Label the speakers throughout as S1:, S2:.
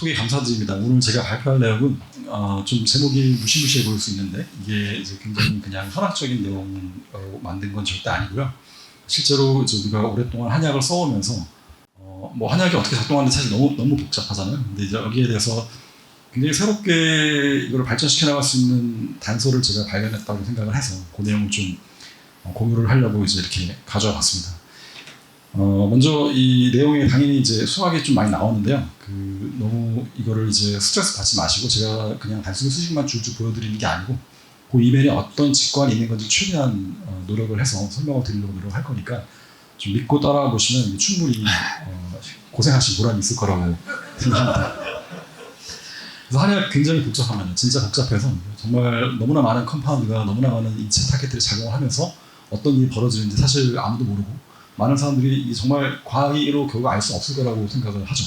S1: 소개 감사드립니다. 오늘 제가 발표할 내용은 좀 제목이 무시무시해 보일 수 있는데 이게 이제 굉장히 그냥 현학적인 내용으로 만든 건 절대 아니고요. 실제로 이제 우리가 오랫동안 한약을 써오면서 뭐 한약이 어떻게 작동하는지 사실 너무 복잡하잖아요. 근데 이제 여기에 대해서 굉장히 새롭게 이걸 발전시켜 나갈 수 있는 단서를 제가 발견했다고 생각을 해서 그 내용을 좀 공유를 하려고 이제 이렇게 가져와 봤습니다. 먼저 이 내용에 당연히 이제 수학이 좀 많이 나오는데요. 너무 이거를 이제 스트레스 받지 마시고 제가 그냥 단순히 수식만 줄줄 보여드리는 게 아니고 그 이면에 어떤 직관이 있는 건지 최대한 노력을 해서 설명을 드리려고 노력할 거니까 좀 믿고 따라와 보시면 충분히 고생하신 보람이 있을 거라고 생각합니다. 그래서 한약 굉장히 복잡합니다. 진짜 복잡해서 정말 너무나 많은 컴파운드가 너무나 많은 인체 타겟들이 작용을 하면서 어떤 일이 벌어지는지 사실 아무도 모르고 많은 사람들이 정말 과학으로 결국 알 수 없을 거라고 생각을 하죠.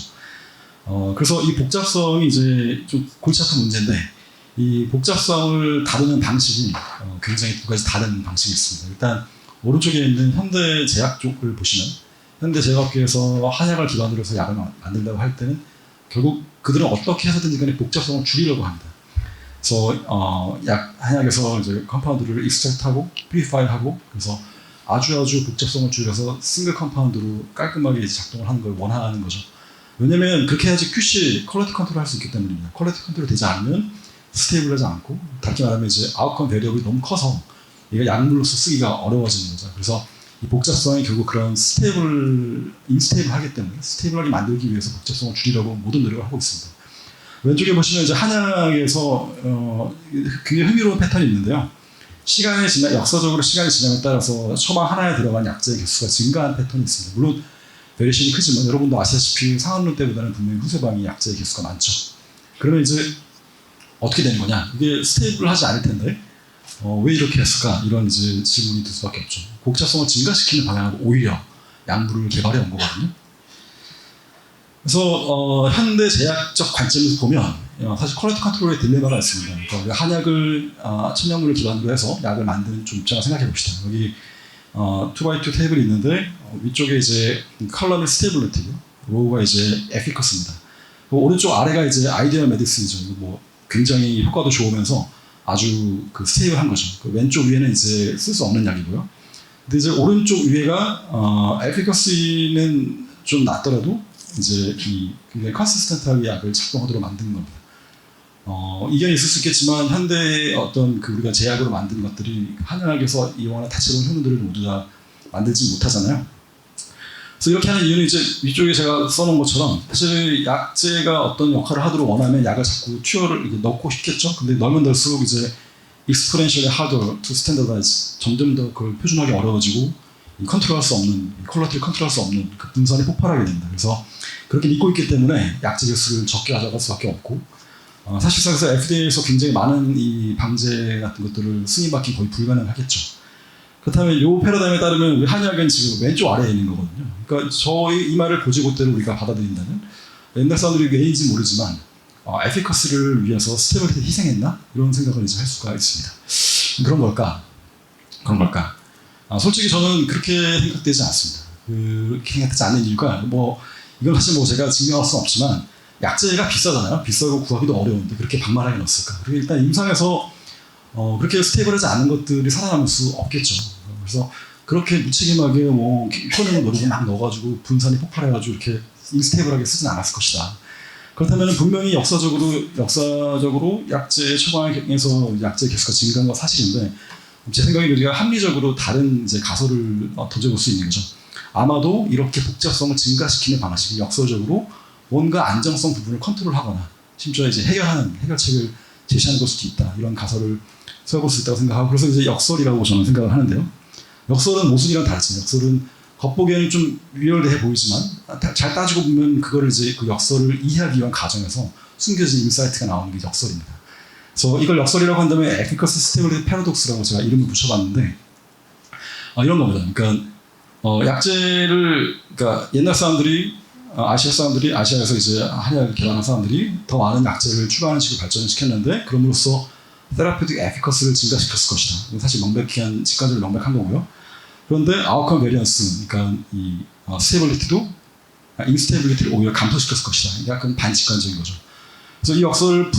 S1: 그래서 이 복잡성이 이제 좀 골치 아픈 문제인데 이 복잡성을 다루는 방식이 굉장히 두 가지 다른 방식이 있습니다. 일단 오른쪽에 있는 현대제약 쪽을 보시면 현대제약업계에서 한약을 기반으로 해서 약을 만들려고 할 때는 결국 그들은 어떻게 해서든지 간에 복잡성을 줄이려고 합니다. 그래서 한약에서 이제 컴파운드를 익스트랙트하고 프리파일하고 그래서 아주 복잡성을 줄여서 싱글 컴파운드로 깔끔하게 작동을 하는 걸 원하는 거죠. 왜냐면 그렇게 해야지 QC, 퀄리티 컨트롤 할 수 있기 때문입니다. 퀄리티 컨트롤 되지 않으면 스테이블하지 않고 다시 말하면 이제 아웃컴 베리어블이 너무 커서 얘가 약물로서 쓰기가 어려워지는 거죠. 그래서 이 복잡성이 결국 그런 인스테이블하기 때문에 스테이블하게 만들기 위해서 복잡성을 줄이려고 모든 노력을 하고 있습니다. 왼쪽에 보시면 이제 한약에서 굉장히 흥미로운 패턴이 있는데요. 역사적으로 시간이 지남에 따라서 처방 하나에 들어간 약재의 개수가 증가한 패턴이 있습니다. 물론 베리에이션이 크지만 여러분도 아시다시피 상한론 때보다는 분명히 후세방이 약재의 개수가 많죠. 그러면 이제 어떻게 되는 거냐? 이게 스테이블하지 않을 텐데 왜 이렇게 했을까? 이런 이제 질문이 들 수밖에 없죠. 복잡성을 증가시키는 방향으로 오히려 약물을 개발해 온 거거든요. 그래서 현대 제약적 관점에서 보면 사실 퀄리티 컨트롤의 딜레마가 있습니다. 그러니까 한약을 천연물을 기반으로 해서 약을 만드는 좀 입장을 생각해 봅시다. 여기 2x2 테이블이 있는데 위쪽에 이제 컬럼이 스테이블리티고 로우가 이제 에피커스입니다. 오른쪽 아래가 이제 아이디어 메디슨이죠. 뭐 굉장히 효과도 좋으면서 아주 스테이블한 거죠. 왼쪽 위에는 이제 쓸 수 없는 약이고요. 근데 이제 오른쪽 위에가 에피커스는 좀 낮더라도 이제 굉장히 컨시스턴트하게 약을 작동하도록 만드는 겁니다. 이견이 있을 수 있겠지만 현대의 어떤 우리가 제약으로 만든 것들이 한약에서 이용하는 다채로운 효능들을 모두 다 만들지 못하잖아요. 그래서 이렇게 하는 이유는 이제 위쪽에 제가 써놓은 것처럼 사실 약재가 어떤 역할을 하도록 원하면 약을 자꾸 투여를 이렇게 넣고 싶겠죠. 근데 넣으면 넣을수록 이제 exponentially harder to standardize 점점 더 그걸 표준하기 어려워지고 컨트롤할 수 없는 퀄리티를 컨트롤할 수 없는 그 분산이 폭발하게 됩니다. 그래서 그렇게 믿고 있기 때문에 약재 개수를 적게 가져갈 수밖에 없고 사실상 그래서 FDA에서 굉장히 많은 이 방제 같은 것들을 승인받기 거의 불가능하겠죠. 그렇다면 이 패러다임에 따르면 우리 한약은 지금 왼쪽 아래에 있는 거거든요. 그러니까 저희 이 말을 고지고대로 우리가 받아들인다면 옛날 사람들이 왜인지 모르지만 에피커스를 위해서 스테빌리티 희생했나? 이런 생각을 이제 할 수가 있습니다. 그런 걸까? 솔직히 저는 그렇게 생각되지 않습니다. 그렇게 생각되지 않는 이유가 이건 사실 제가 증명할 수는 없지만 약재가 비싸잖아요. 비싸고 구하기도 어려운데 그렇게 방만하게 넣었을까? 그리고 일단 임상에서 그렇게 스테이블하지 않은 것들이 살아남을 수 없겠죠. 그래서 그렇게 무책임하게 효능을 노리고 막 넣어가지고 분산이 폭발해가지고 이렇게 인스테이블하게 쓰진 않았을 것이다. 그렇다면 분명히 역사적으로 약재 처방에서 약재 개수가 증가한 건 사실인데 제 생각에 우리가 합리적으로 다른 이제 가설을 던져볼 수 있는 거죠. 아마도 이렇게 복잡성을 증가시키는 방식이 역사적으로 뭔가 안정성 부분을 컨트롤하거나 심지어 이제 해결책을 제시하는 걸 수도 있다. 이런 가설을 세워볼 수 있다고 생각하고 그래서 이제 역설이라고 저는 생각을 하는데요. 역설은 모순이랑 다르죠. 역설은 겉보기에는 좀 위열해 보이지만 잘 따지고 보면 그거를 이제 그 역설을 이해하기 위한 과정에서 숨겨진 인사이트가 나오는 게 역설입니다. 그래서 이걸 역설이라고 한다면 에피커스 스테빌리티 패러독스라고 제가 이름을 붙여봤는데 이런 겁니다. 그러니까 약재를 그러니까 옛날 사람들이 아시아에서 이제 한약을 개발한 사람들이 더 많은 약재를 추가하는 식으로 발전을 시켰는데 그럼으로써 테라피틱 에피커스를 증가시켰을 것이다. 사실 직관적으로 명백한 거고요. 그런데 아웃컴 베리언스, 그러니까 이 스테빌리티도 인스테빌리티를 오히려 감소시켰을 것이다. 약간 반직관적인 거죠. 그래서 이 역설을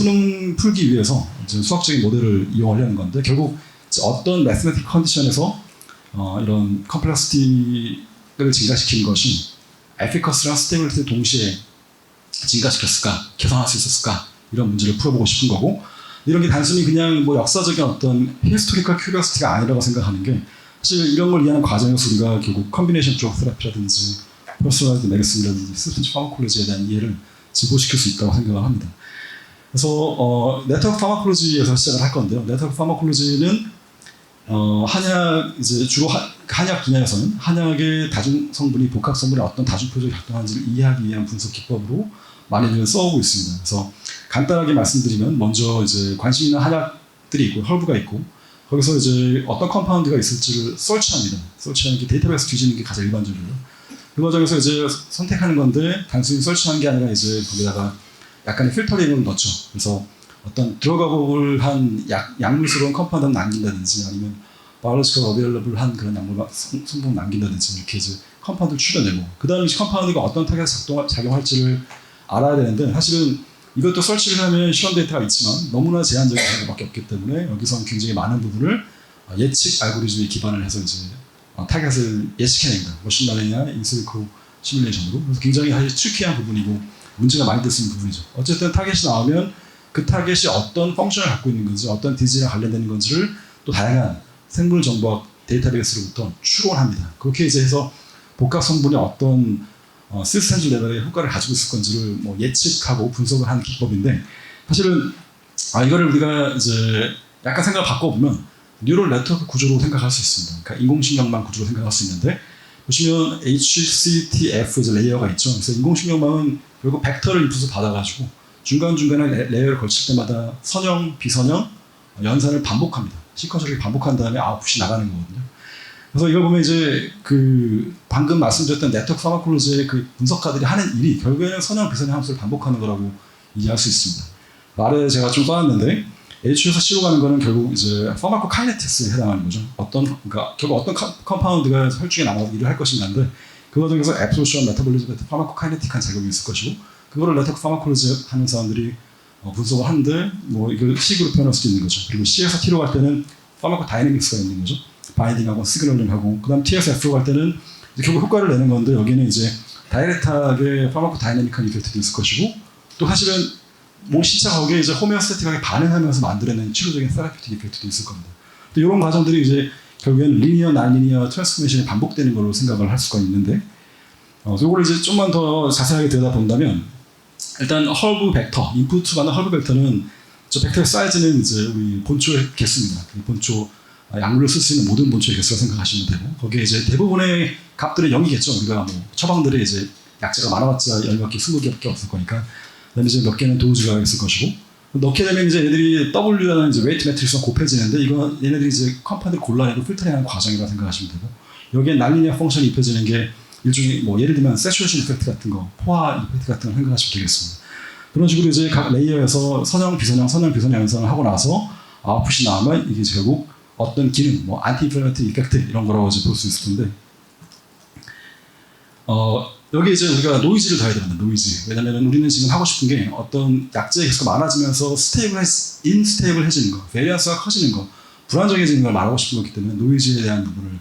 S1: 풀기 위해서 이제 수학적인 모델을 이용하려는 건데 결국 어떤 매스매틱 컨디션에서 이런 컴플렉시티를 증가시킨 것이 에피커스랑 스테빌리티를 동시에 증가시켰을까, 개선할 수 있었을까 이런 문제를 풀어보고 싶은 거고 이런 게 단순히 그냥 뭐 역사적인 어떤 히스토리컬 큐리오시티가 아니라고 생각하는 게 사실 이런 걸 이해하는 과정에서 우리가 결국 컨비네이션 쪽 테라피라든지 퍼스널라이즈 메디슨이라든지 스프린트 파마콜로지에 대한 이해를 증보시킬 수 있다고 생각을 합니다. 그래서 네트워크 파마콜로지에서 시작을 할 건데요. 네트워크 파마콜로지는 한약 이제 주로 한약 분야에서는 한약의 다중 성분이 복합 성분의 어떤 다중 표적이 작동하는지를 이해하기 위한 분석 기법으로 많이들 써오고 있습니다. 그래서 간단하게 말씀드리면 먼저 이제 관심 있는 한약들이 있고 헐브가 있고 거기서 이제 어떤 컴파운드가 있을지를 설치합니다. 설치하는 게 데이터베이스 뒤지는 게 가장 일반적이고요. 그 과정에서 이제 선택하는 건데 단순히 설치하는 게 아니라 이제 거기다가 약간의 필터링을 넣죠. 그래서 어떤 드러가블 한 약물스러운 컴파운드를 남긴다든지 아니면 바이올로지컬 어베일러블한 그런 약물 성분 남긴다든지 이렇게 이제 컴파운드를 추려내고 그 다음에 컴파운드가 어떤 타겟에 작용할지를 알아야 되는데 사실은 이것도 설치를 하면 실험 데이터가 있지만 너무나 제한적인 데이터밖에 없기 때문에 여기서는 굉장히 많은 부분을 예측 알고리즘에 기반을 해서 이제 타겟을 예측해냅니다. 머신러닝이나 인실리코 시뮬레이션으로. 그래서 굉장히 사실 트리키한 부분이고 문제가 많이 될 수 있는 부분이죠. 어쨌든 타겟이 나오면 그 타겟이 어떤 펑션을 갖고 있는 건지 어떤 디지랑 관련되는 건지를 또 다양한 생물 정보학 데이터베이스로부터 추론합니다. 그렇게 이제 해서 복합 성분이 어떤 시스템 레벨의 효과를 가지고 있을 건지를 뭐 예측하고 분석을 하는 기법인데 사실은 이거를 우리가 이제 약간 생각을 바꿔보면 뉴럴 네트워크 구조로 생각할 수 있습니다. 그러니까 인공신경망 구조로 생각할 수 있는데 보시면 HCTF 이제 레이어가 있죠. 그래서 인공신경망은 결국 벡터를 인풋을 받아가지고 중간중간에 레이어를 걸칠 때마다 선형, 비선형, 연산을 반복합니다. 시퀀셜하게 반복한 다음에 아웃풋이 나가는 거거든요. 그래서 이걸 보면 이제 그 방금 말씀드렸던 네트워크 파마콜로지의 그 분석가들이 하는 일이 결국에는 선형, 비선형 함수를 반복하는 거라고 이해할 수 있습니다. 말에 제가 좀 써놨는데 H에서 C로 가는 거는 결국 이제 파마코카이네틱스에 해당하는 거죠. 그러니까 결국 어떤 컴파운드가 혈중에 남아서 일을 할 것인가인데 그 과정에서 앱소션, 메타볼리즘 같은 파마코카이네틱한 작용이 있을 것이고 그거를 네트워크 파마콜로지 하는 사람들이 분석을 하는데 뭐 이걸 C로 표현할 수도 있는 거죠. 그리고 C에서 T로 갈 때는 파마코 다이내믹스가 있는 거죠. 바인딩하고 시그널링하고 그다음 T에서 F로 갈 때는 결국 효과를 내는 건데 여기는 이제 다이렉트하게 파마코 다이내믹한 이펙트도 있을 것이고 또 사실은 몸 신체가 거기에 이제 호메오스태틱하게 반응하면서 만들어낸 치료적인 세라피틱 이펙트도 있을 겁니다. 또 이런 과정들이 이제 결국에는 리니어, 난리니어 트랜스포메이션이 반복되는 걸로 생각을 할 수가 있는데 이걸 이제 좀만 더 자세하게 들여다본다면 일단 헐브 벡터, 인풋 받는 헐브 벡터는 저 벡터의 사이즈는 이제 우리 본초의 개수입니다. 본초 약물을 쓸 수 있는 모든 본초의 개수라 생각하시면 되고 거기에 이제 대부분의 값들은 0이겠죠. 우리가 뭐 처방들의 이제 약제가 많아봤자 10몇 개, 20개밖에 없을 거니까 그다음에 이제 몇 개는 도우즈가 있을 것이고 넣게 되면 이제 얘들이 W라는 이제 웨이트 매트릭스가 곱해지는데 이거 얘네들이 이제 컴파운드를 골라내고 필터링하는 과정이라 생각하시면 되고 여기에 난리니어 펑션이 입혀지는 게 일종의 뭐 예를 들면 세츄레이션 이펙트 같은 거, 포화 이펙트 같은 거 생각하시면 되겠습니다. 그런 식으로 이제 각 레이어에서 선형, 비선형, 선형, 비선형 연산을 하고 나서 아웃풋이 나오면 이게 결국 어떤 기능, 뭐 안티인플레멘터리 이펙트 이런 거라고 이제 볼 수 있을 텐데 여기 이제 우리가 노이즈를 더해야 됩니다. 노이즈. 왜냐면 우리는 지금 하고 싶은 게 어떤 약제의 개수가 많아지면서 인스테이블해지는 거, 베리언스가 커지는 거, 불안정해지는 걸 말하고 싶은 거기 때문에 노이즈에 대한 부분을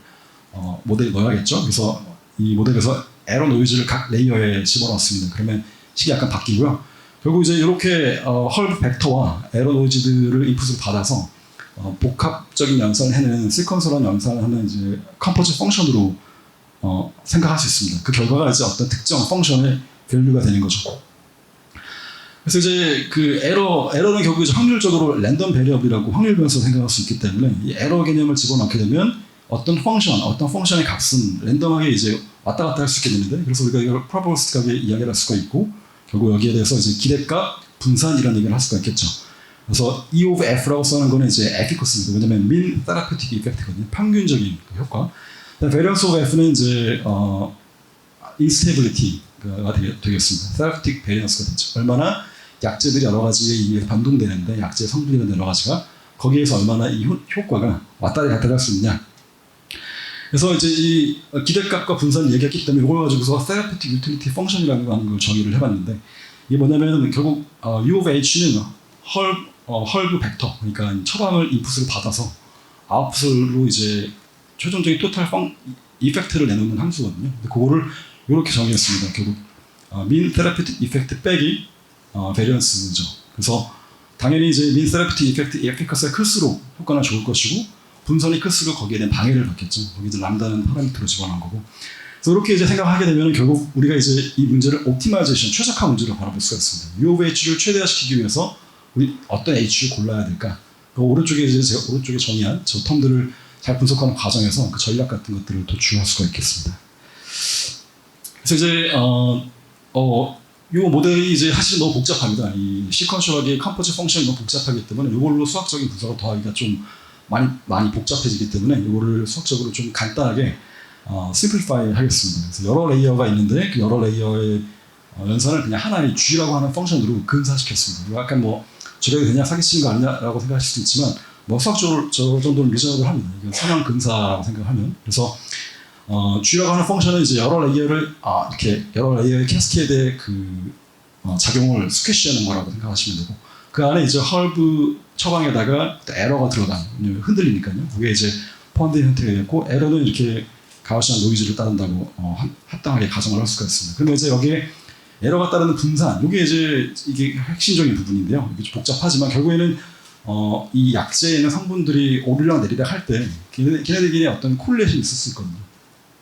S1: 모델에 넣어야겠죠. 그래서 이 모델에서 에러 노이즈를 각 레이어에 집어넣습니다. 그러면 식이 약간 바뀌고요. 결국 이제 이렇게 헐브 벡터와 에러 노이즈들을 인풋으로 받아서 복합적인 연산을 해내는 시퀀서런 연산을 하는 이제 컴포즈 펑션으로 생각할 수 있습니다. 그 결과가 이제 어떤 특정 펑션의 밸류가 되는 거죠. 그래서 이제 그 에러는 결국 이제 확률적으로 랜덤 베리어블이라고 확률 변수로 생각할 수 있기 때문에 이 에러 개념을 집어넣게 되면 어떤 펑션의 값은 랜덤하게 이제 왔다 갔다 할 수 있게 되는데 그래서 우리가 이걸 프로바빌리스틱하게 이야기를 할 수가 있고 결국 여기에 대해서 이제 기대값 분산이라는 얘기를 할 수가 있겠죠. 그래서 E of F라고 써는 거는 이제 에피커스입니다. 왜냐면 mean therapeutic effect거든요. 평균적인 그 효과. variance of F는 이제 instability가 되겠습니다. therapeutic variance가 되죠. 얼마나 약제들이 여러 가지에 의해서 변동되는데 약제의 성분이나 여러 가지가 거기에서 얼마나 이 효과가 왔다 갔다 할 수 있냐. 그래서 이제 이 기대값과 분산을 얘기했기 때문에 이걸 가지고서 therapeutic utility function이라는 걸 정의를 해봤는데 이게 뭐냐면 결국 U of H는 헐브 벡터, 그러니까 처방을 인풋으로 받아서 아웃풋으로 이제 최종적인 토탈 이펙트를 내놓는 함수거든요. 근데 그거를 이렇게 정의했습니다. 결국 mean therapeutic effect 빼기 variance죠. 그래서 당연히 이제 mean therapeutic effect efficacy가 클수록 효과는 좋을 것이고 분선이 클수록 거기에 대한 방해를 받겠죠. 거기 이제 람다는 파라미터로 집어넣은 거고. 그래서 이렇게 이제 생각하게 되면 결국 우리가 이제 이 문제를 옵티마이제이션, 최적화 문제로 바라볼 수가 있습니다. U of H를 최대화시키기 위해서 우리 어떤 H를 골라야 될까? 그 오른쪽에 이제 제가 오른쪽에 정의한 저 텀들을 잘 분석하는 과정에서 그 전략 같은 것들을 도출할 수가 있겠습니다. 그래서 이제 이 모델이 이제 사실 너무 복잡합니다. 이 시퀀셜하게 컴포즈 펑션이 너무 복잡하기 때문에 이걸로 수학적인 분석을 더하기가 좀 많이 복잡해지기 때문에 이거를 수학적으로 좀 간단하게 심플리파이 하겠습니다. 그래서 여러 레이어가 있는데 그 여러 레이어의 연산을 그냥 하나의 G라고 하는 펑션으로 근사시켰습니다. 이거 약간 뭐 저래도 되냐 사기치는 거 아니냐라고 생각하실 수 있지만 뭐 수학적으로 저 정도는 리저너블 합니다. 이건 선형 근사라고 생각하면. 그래서 G라고 하는 펑션은 이제 여러 레이어를 이렇게 여러 레이어의 캐스케이드의 그 작용을 스퀘시하는 거라고 생각하시면 되고 그 안에 이제 헐브 처방에다가 에러가 들어간 흔들리니까요. 그게 이제 파운드 형태가 있고 에러는 이렇게 가우시안 노이즈를 따른다고 합당하게 가정을 할 수가 있습니다. 그러면 이제 여기에 에러가 따르는 분산, 이게 이제 이게 핵심적인 부분인데요. 이게 좀 복잡하지만 결국에는 이 약재에 있는 성분들이 오르락 내리락 할 때 걔네들끼리 어떤 콜레이션이 있을 수 있거든요.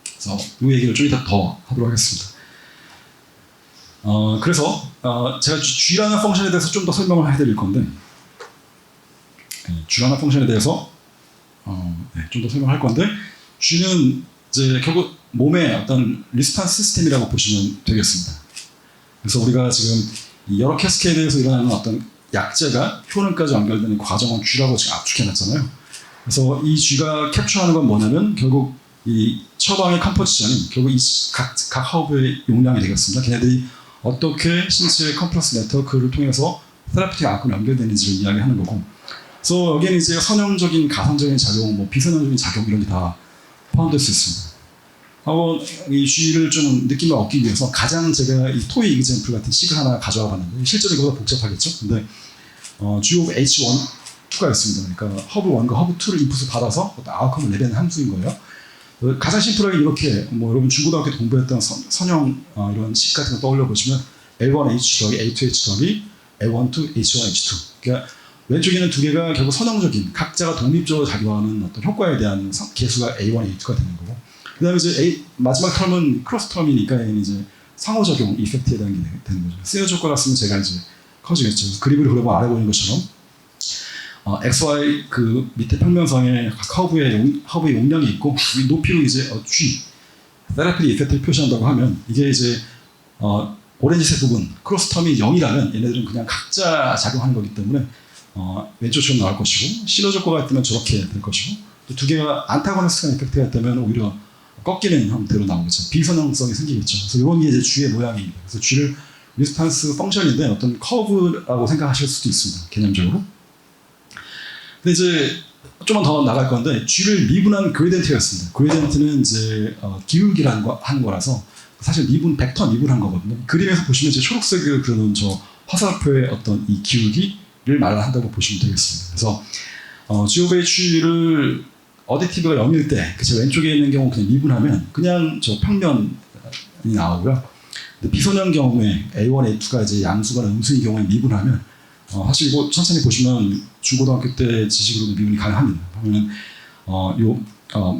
S1: 그래서 이 얘기를 좀 이따 더 하도록 하겠습니다. 그래서 제가 G라는 펑션에 대해서 좀 더 설명을 해드릴 건데 G라는 펑션에 대해서 좀 더 설명할 건데 G는 이제 결국 몸의 어떤 리스판스 시스템이라고 보시면 되겠습니다. 그래서 우리가 지금 여러 캐스케이드에서 일어나는 어떤 약재가 효능까지 연결되는 과정은 G라고 지금 압축해놨잖아요. 그래서 이 G가 캡처하는 건 뭐냐면 결국 이 처방의 컴포지션은 결국 이 각 허브의 용량이 되겠습니다. 걔네들이 어떻게 신체의 컴플렉스 네트워크를 통해서 테라피틱 아크로 연결되는지를 이야기하는 거고, 그래서 여기에는 이제 선형적인 가선적인 작용, 뭐 비선형적인 작용 이런 게 다 포함될 수 있습니다. 이 G를 좀 느낌을 얻기 위해서 가장 제가 이 토이 이그젠플 같은 식을 하나 가져와 봤는데 실제로 이거보다 복잡하겠죠? 근데 G of H1, 2가 있습니다. 그러니까 허브 1과 허브 2를 인풋을 받아서 아웃컴을 내뱉는 함수인 거예요. 가장 심플하게 이렇게 뭐 여러분 중고등학교 때 공부했던 선형 이런 식 같은 거 떠올려 보시면 L1H 더하기 A2H 더하기 L12 H1H2. 그러니까 왼쪽에 있는 두 개가 결국 선형적인 각자가 독립적으로 작용하는 어떤 효과에 대한 개수가 A1, A2가 되는 거고, 그다음에 이제 마지막 텀은 크로스 텀이니까 이제 상호작용 이펙트에 대한 게 되는 거죠. 시너지 효과가 쓰면 제가 이제 커지겠죠. 그립을 그려보면 아래 보이는 것처럼 XY 그 밑에 평면상에 각 허브의 용량이 있고 높이로 이제 G 테라피 이펙트를 표시한다고 하면 이게 이제 오렌지색 부분 크로스 텀이 0이라면 얘네들은 그냥 각자 작용하는 거기 때문에 왼쪽처럼 나올 것이고 시너지 효과가 있다면 저렇게 될 것이고 또 두 개가 안타고니스트한 이펙트가 있다면 오히려 꺾이는 형태로 나오겠죠. 비선형성이 생기겠죠. 그래서 이런 게 이제 G의 모양입니다. 그래서 G를 리스판스 펑션인데 어떤 커브라고 생각하실 수도 있습니다. 개념적으로. 근데 이제 좀만 더 나갈 건데 G를 미분한 그레디언트가 있습니다. 그레디언트는 이제 기울기라는 하는 거라서 사실 벡터 미분한 거거든요. 그림에서 보시면 이제 초록색을 그려놓은 저 화살표의 어떤 이 기울기를 말한다고 보시면 되겠습니다. 그래서 G of H를 어디티브가 0일 때, 그 왼쪽에 있는 경우 그냥 미분하면 그냥 저 평면이 나오고요. 근데 비선형 경우에 A1, A2가 이제 양수거나 음수인 경우에 미분하면 사실 이거 천천히 보시면 중고등학교 때 지식으로도 미분이 가능합니다. 보면은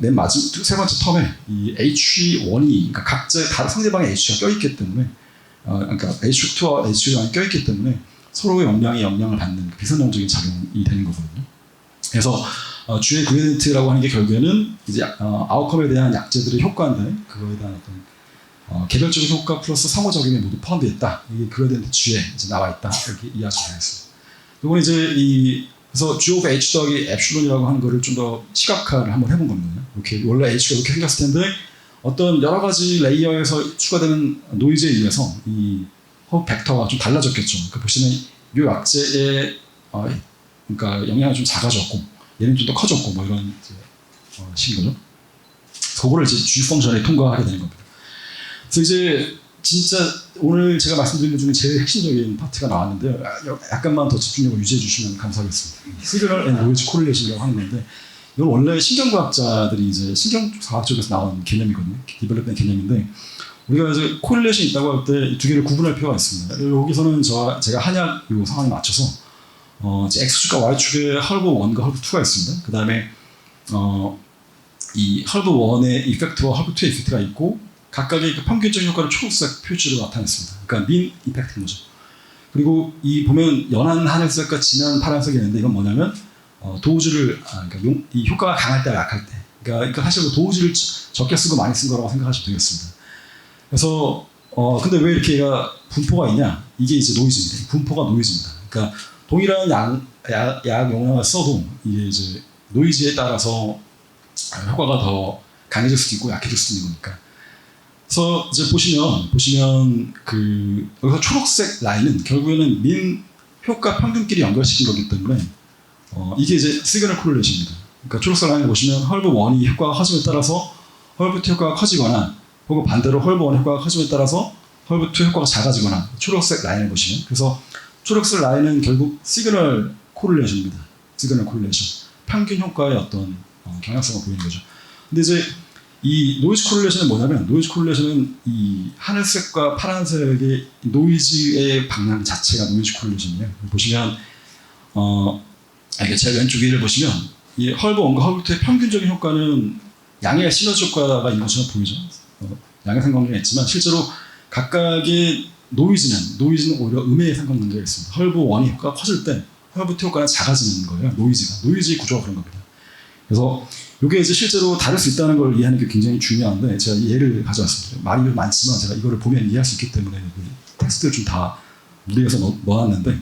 S1: 맨 마지막 세 번째 텀에 이 H1이 그러니까 각자 다른 상대방의 H가 껴있기 때문에 그러니까 H2와 H1이 껴있기 때문에 서로의 영향을 받는 비선형적인 작용이 되는 거거든요. 그래서 G의 그레디언트라고 하는 게 결국에는 이제 아웃컴에 대한 약재들의 효과인데 그거에 대한 어떤 개별적인 효과 플러스 상호작용이 모두 포함되어 있다. 이게 그레디언트 G에 이제 나와 있다. 이렇게 이해하시면 되겠습니다. 이건 이제 그래서 G of H 더하기 엡실론이라고 하는 거를 좀 더 시각화를 한번 해본 겁니다. 이렇게 원래 H가 이렇게 생겼을 텐데 어떤 여러 가지 레이어에서 추가되는 노이즈에 의해서 이 허브 벡터가 좀 달라졌겠죠. 그러니까 보시면 이 약재의 그러니까 영향이 좀 작아졌고 얘는 좀 더 커졌고 뭐 이런 식인 거죠. 그거를 이제 G 펑션에 통과하게 되는 겁니다. 그래서 이제 진짜 오늘 제가 말씀드린 것 중에 제일 핵심적인 파트가 나왔는데요. 약간만 더 집중력을 유지해 주시면 감사하겠습니다. 시그널 앤 노이즈 코릴레이션이라고 하는 건데 이건 원래 신경과학자들이 이제 신경과학 쪽에서 나온 개념이거든요. 디벨롭ment 개념인데 우리가 이제 코릴레이션이 있다고 할 때 두 개를 구분할 필요가 있습니다. 여기서는 제가 한약 요 상황에 맞춰서 X축과 Y축에 헐브 1과 헐브 2가 있습니다. 그 다음에 이 헐브 1의 이펙트와 헐브 2의 이펙트가 있고 각각의 그 평균적인 효과를 초록색 표시로 나타냈습니다. 그러니까 민 이펙트인 거죠. 그리고 이 보면 연한 하늘색과 진한 파란색이 있는데 이건 뭐냐면 도우즈를 그러니까 이 효과가 강할 때 약할 때 그러니까 사실 뭐 도우즈를 적게 쓰고 많이 쓴 거라고 생각하시면 되겠습니다. 그래서 근데 왜 이렇게 얘가 분포가 있냐? 이게 이제 노이즈입니다. 분포가 노이즈입니다. 그러니까 동일한 약 용량을 써도 이게 이제 노이즈에 따라서 효과가 더 강해질 수도 있고 약해질 수도 있는 거니까. 그래서 이제 보시면 그 여기서 초록색 라인은 결국에는 민 효과 평균끼리 연결시킨 거기 때문에 이게 이제 시그널 코릴레이션입니다. 그러니까 초록색 라인을 보시면 헐브 1이 효과가 커짐에 따라서 헐브 2 효과가 커지거나 혹은 반대로 헐브 1 효과가 커짐에 따라서 헐브 2 효과가 작아지거나 초록색 라인을 보시면 그래서 초록색 라인은 결국 시그널 코릴레이션입니다. 시그널 코릴레이션 평균 효과의 어떤 경향성을 보이는 거죠. 근데 이제 이 노이즈 코릴레이션은 뭐냐면 노이즈 코릴레이션은 이 하늘색과 파란색의 노이즈의 방향 자체가 노이즈 코릴레이션이에요. 보시면 이게 제 왼쪽 위를 보시면 이 헐브 1과 헐브 2의 평균적인 효과는 양의 시너지 효과가 있는 것처럼 보이죠. 양의 상관관계가 있지만 실제로 각각의 노이즈는 오히려 음의 상관관계가 있습니다. 헐브 1이 효과가 커질 때 헐브 2 효과는 작아지는 거예요. 노이즈의 구조가 그런 겁니다. 그래서 이게 이제 실제로 다를 수 있다는 걸 이해하는 게 굉장히 중요한데 제가 예를 가져왔습니다. 말이 많지만 제가 이거를 보면 이해할 수 있기 때문에 텍스트를 좀 다 무리해서 넣어놨는데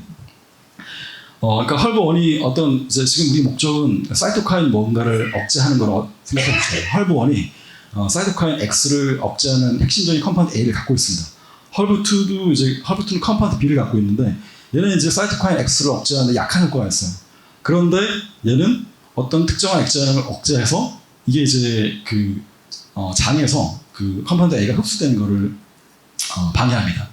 S1: 그러니까 헐브 1이 어떤 이제 지금 우리 목적은 사이토카인 뭔가를 억제하는 거라고 생각해 보세요. 헐브 1이 사이토카인 X를 억제하는 핵심적인 컴파운드 A를 갖고 있습니다. 헐브 2도 이제 헐브 2는 컴파운드 B를 갖고 있는데 얘는 이제 사이토카인 X를 억제하는데 약한 효과가 있어요. 그런데 얘는 어떤 특정한 액자를 억제해서 이게 이제 그 장에서 그 컴파운드 A가 흡수되는 거를 방해합니다.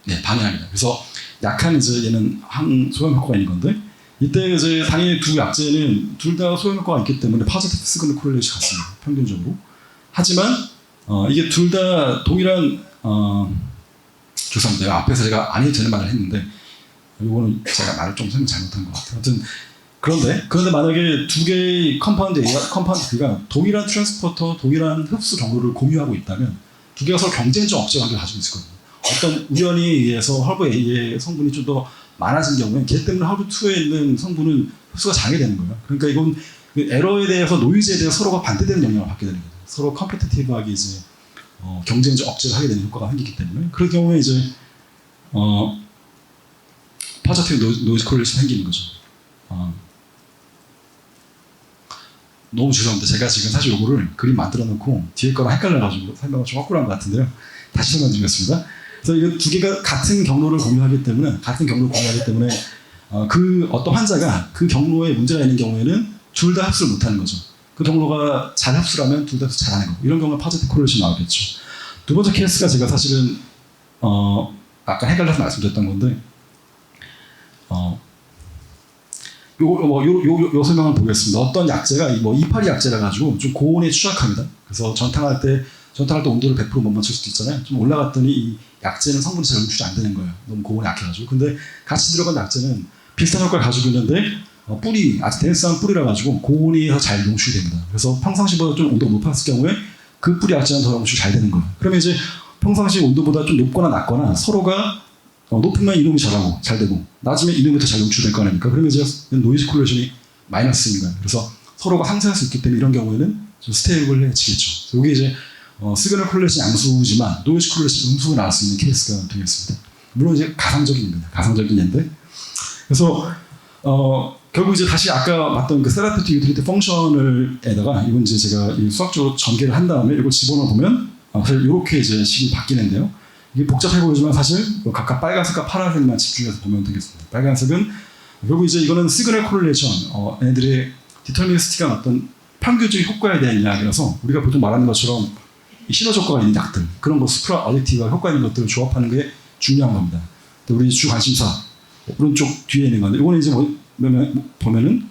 S1: 네, 방해합니다. 그래서 약한 이제 얘는 한 소염 효과가 있는 건데 이때 이제 당연히 두 약제는 둘 다 소염 효과가 있기 때문에 포지티브 시그널 코릴레이션 같습니다. 평균적으로. 하지만 이게 둘 다 동일한 죄송합니다. 앞에서 제가 안 해도 되는 말을 했는데 이거는 제가 말을 좀 잘못한 것 같아요. 아무튼 그런데 만약에 두 개의 컴파운드 A가 컴파운드 B가 동일한 트랜스포터, 동일한 흡수 경로를 공유하고 있다면 두 개가 서로 경쟁적 억제 관계를 가지고 있거든요. 어떤 우연에 의해서 헐브 A의 성분이 좀 더 많아진 경우에 걔 때문에 헐브 2에 있는 성분은 흡수가 장애되는 거예요. 그러니까 이건 에러에 대해서 노이즈에 대해서 서로가 반대되는 영향을 받게 되는 거죠. 서로 컴피티티브하게 이제 경쟁적 억제를 하게 되는 효과가 생기기 때문에 그럴 경우에 이제 포지티브 노이즈 코릴레이션 생기는 거죠. 너무 죄송합니다. 제가 지금 사실 요거를 그림 만들어 놓고 뒤에 거랑 헷갈려가지고 설명을 좀 헛구한 것 같은데요. 다시 설명드리겠습니다. 그래서 이 두 개가 같은 경로를 공유하기 때문에 그 어떤 환자가 그 경로에 문제가 있는 경우에는 둘 다 흡수를 못하는 거죠. 그 경로가 잘 흡수라면 둘 다 흡수 잘하는 거. 이런 경우는 포지티브 코릴레이션 나오겠죠. 두 번째 케이스가 제가 사실은 아까 헷갈려서 말씀드렸던 건데 요 설명을 보겠습니다. 어떤 약제가 이파리 약제라 가지고 좀 고온에 취약합니다. 그래서 전탕할 때 온도를 100% 못 맞출 수도 있잖아요. 좀 올라갔더니 이 약제는 성분이 잘 응축이 안 되는 거예요. 너무 고온에 약해가지고. 근데 같이 들어간 약제는 비슷한 효과를 가지고 있는데 뿌리 아주 덴스한 뿌리라 가지고 고온에서 잘 용출이 됩니다. 그래서 평상시보다 좀 온도가 높았을 경우에 그 뿌리 약제는 더 용출이 잘 되는 거예요. 그러면 이제 평상시 온도보다 좀 높거나 낮거나 서로가 높으면 이놈이 잘 되고 낮으면 이놈이 더 잘 용출될 거 아닙니까? 그러면 이제 노이즈 코릴레이션이 마이너스인 거예요. 그래서 서로가 상쇄할 수 있기 때문에 이런 경우에는 좀 스테이블해지겠죠. 이게 이제 시그널 코릴레이션 양수지만 노이즈 코릴레이션 음수가 나올 수 있는 케이스가 되겠습니다. 물론 이제 가상적인 예인데 그래서 결국 이제 다시 아까 봤던 그 세라피틱 유틸리티 펑션을에다가 이건 이제 제가 수학적으로 전개를 한 다음에 이걸 집어넣어 보면 사실 이렇게 이제 식이 바뀌는데요. 이게 복잡해 보이지만 사실 각각 빨간색과 파란색만 집중해서 보면 되겠습니다. 빨간색은 결국 이제 이거는 시그널 코릴레이션, 얘네들의 디터미니스틱한 어떤 평균적 효과에 대한 이야기라서 우리가 보통 말하는 것처럼 이 시너지 효과가 있는 약들, 그런 거 수프라 어딕티브가 효과 있는 것들을 조합하는 게 중요한 겁니다. 우리 주 관심사 오른쪽 뒤에 있는 건데, 이거는 이제 보면은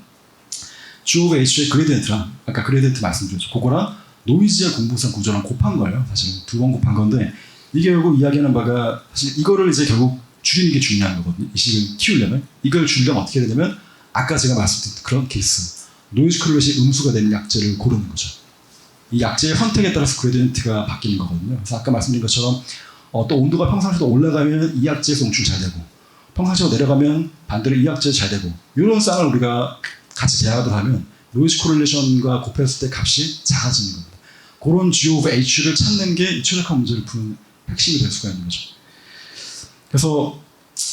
S1: G of H의 그레디언트랑 아까 그레디언트 말씀드렸죠. 그거랑 노이즈의 공분산 구조랑 곱한 거예요. 사실은 두 번 곱한 건데, 이게 결국 이야기하는 바가 사실 이거를 이제 결국 줄이는 게 중요한 거거든요. 이 식을 키우려면 이걸 줄이려면 어떻게 되냐면 아까 제가 말씀드린 그런 케이스, 노이즈 컬러시 음수가 되는 약재를 고르는 거죠. 이 약재의 선택에 따라서 그레디언트가 바뀌는 거거든요. 그래서 아까 말씀드린 것처럼 또 온도가 평상시보다 올라가면 이 약재에서 농축 잘 되고, 평상시로 내려가면 반대로 이 약재 잘 되고, 이런 쌍을 우리가 같이 제약을 하면 노이즈 코릴레이션과 곱했을 때 값이 작아지는 겁니다. 그런 G of H를 찾는 게 최적화 문제를 푸는 핵심이 될 수가 있는 거죠. 그래서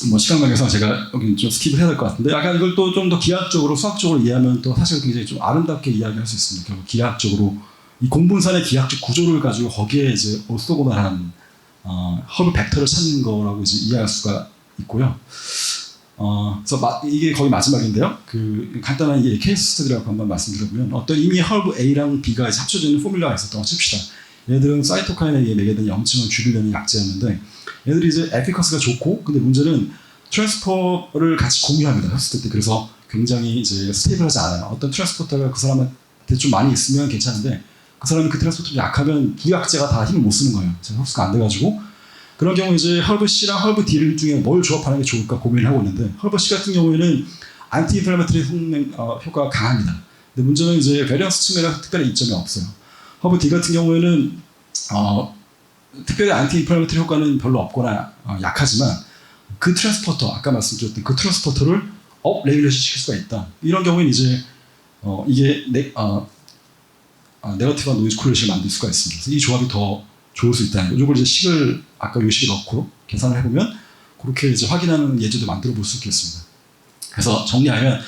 S1: 뭐 시간 관계상 제가 여기 좀 스킵을 해야 될 것 같은데, 약간 이걸 또 좀 더 기하학적으로 수학적으로 이해하면 또 사실 굉장히 좀 아름답게 이야기할 수 있습니다. 결국 기하학적으로 이 공분산의 기하학적 구조를 가지고 거기에 이제 오토고널한 허브 벡터를 찾는 거라고 이제 이해할 수가 있고요. 그래서 이게 거의 마지막인데요. 그 간단한 이게 케이스 스터디라고 한번 말씀드려보면, 어떤 이미 허브 A랑 B가 이제 합쳐지는 포뮬러가 있었던 거 칩시다. 얘들은 사이토카인에 매개된 염증을 줄이려는 약재였는데, 얘들이 이제 에피커스가 좋고, 근데 문제는 트랜스포를 같이 공유합니다. 했을 때. 그래서 굉장히 이제 스테이블하지 않아요. 어떤 트랜스포터가 그 사람한테 좀 많이 있으면 괜찮은데, 그 사람이 그 트랜스포터가 약하면 두 약재가 다 힘을 못 쓰는 거예요. 흡수가 안 돼가지고. 그런 경우 이제 헐브 C랑 헐브 D 중에 뭘 조합하는 게 좋을까 고민을 하고 있는데, 헐브 C 같은 경우에는 안티 인플라메터리 효과가 강합니다. 근데 문제는 이제 베리언스 측면에 특별히 이점이 없어요. 헐브 D 같은 경우에는 특별히 안티 인플라메터리 효과는 별로 없거나 약하지만, 그 트랜스포터, 아까 말씀드렸던 그 트랜스포터를 업 레귤레이션 시킬 수가 있다. 이런 경우에는 이제 이게 네거티브한 노이즈 콜레이션을 만들 수가 있습니다. 그래서 이 조합이 더 좋을 수 있다는 거. 이걸 이제 식을 아까 요 식에 넣고 계산을 해보면 그렇게 이제 확인하는 예제도 만들어 볼 수 있겠습니다. 그래서 정리하면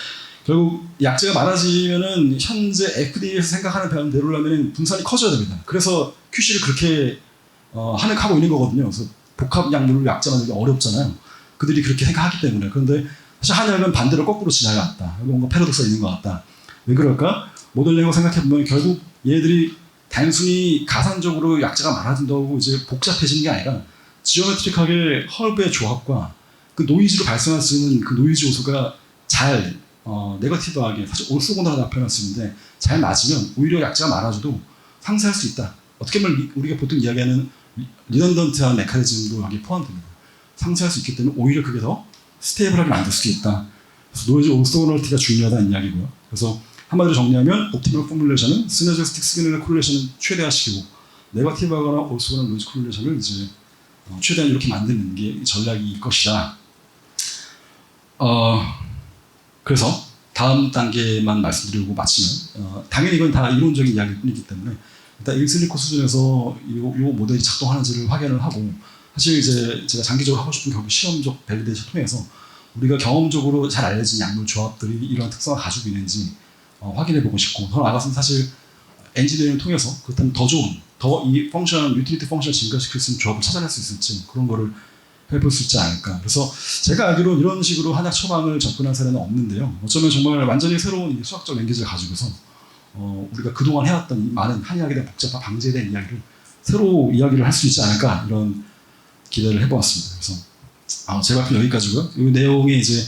S1: 결국 약재가 많아지면은 현재 FDA에서 생각하는 대로라면 분산이 커져야 됩니다. 그래서 QC를 그렇게 하고 있는 거거든요. 그래서 복합 약물을 약재 만들기 어렵잖아요. 그들이 그렇게 생각하기 때문에. 그런데 사실 한약은 반대로 거꾸로 지나갔다. 뭔가 패러독스가 있는 것 같다. 왜 그럴까? 모델링을 생각해보면 결국 얘들이 단순히 가산적으로 약재가 많아진다고 이제 복잡해지는 게 아니라, 지오메트릭하게 헐브의 조합과 그 노이즈로 발생할 수 있는 그 노이즈 요소가 잘 네거티브하게, 사실 올소곤하다 표현할 수 있는데 잘 맞으면 오히려 약재가 많아져도 상쇄할 수 있다. 어떻게 보면 우리가 보통 이야기하는 리던던트한 메커니즘도 여기 포함됩니다. 상쇄할 수 있기 때문에 오히려 그게 더 스테이블하게 만들 수 있다. 그래서 노이즈 올소곤얼티가 중요하다는 이야기고요. 그래서 한마디로 정리하면 옵티멀 포뮬레이션은 시너지스틱 시그널 콜레이션을 최대화시키고, 네거티브하거나 올소곤얼 노이즈 콜레이션을 이제 최대한 이렇게 만드는 게 전략일 것이다. 그래서 다음 단계만 말씀드리고 마치면, 당연히 이건 다 이론적인 이야기일 뿐이기 때문에 일단 일슬리코 수준에서 이 모델이 작동하는지를 확인을 하고, 사실 이제 제가 장기적으로 하고 싶은 결국 시험적 밸리데이션 통해서 우리가 경험적으로 잘 알려진 약물 조합들이 이러한 특성을 가지고 있는지 확인해보고 싶고, 더 나아가서는 사실 엔지니어링을 통해서 그렇다면 더 좋은, 더 이 펑션, 유틸리티 펑션을 증가시킬 수 있는 조합을 찾아낼 수 있을지, 그런 거를 해볼 수 있지 않을까. 그래서 제가 알기로 이런 식으로 한약 처방을 접근한 사례는 없는데요. 어쩌면 정말 완전히 새로운 수학적 랭귀지를 가지고서 우리가 그동안 해왔던 이 많은 한약에 대한 복잡한 방제에 대한 이야기를 새로 이야기를 할 수 있지 않을까, 이런 기대를 해보았습니다. 그래서 제 발표 여기까지고요. 이 내용이 이제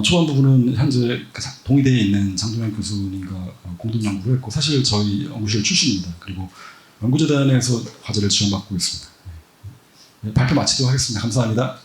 S1: 초반 부분은 현재 동의대에 있는 장동현 교수님과 공동 연구를 했고, 사실 저희 연구실 출신입니다. 그리고 연구재단에서 과제를 지원받고 있습니다. 네, 발표 마치도록 하겠습니다. 감사합니다.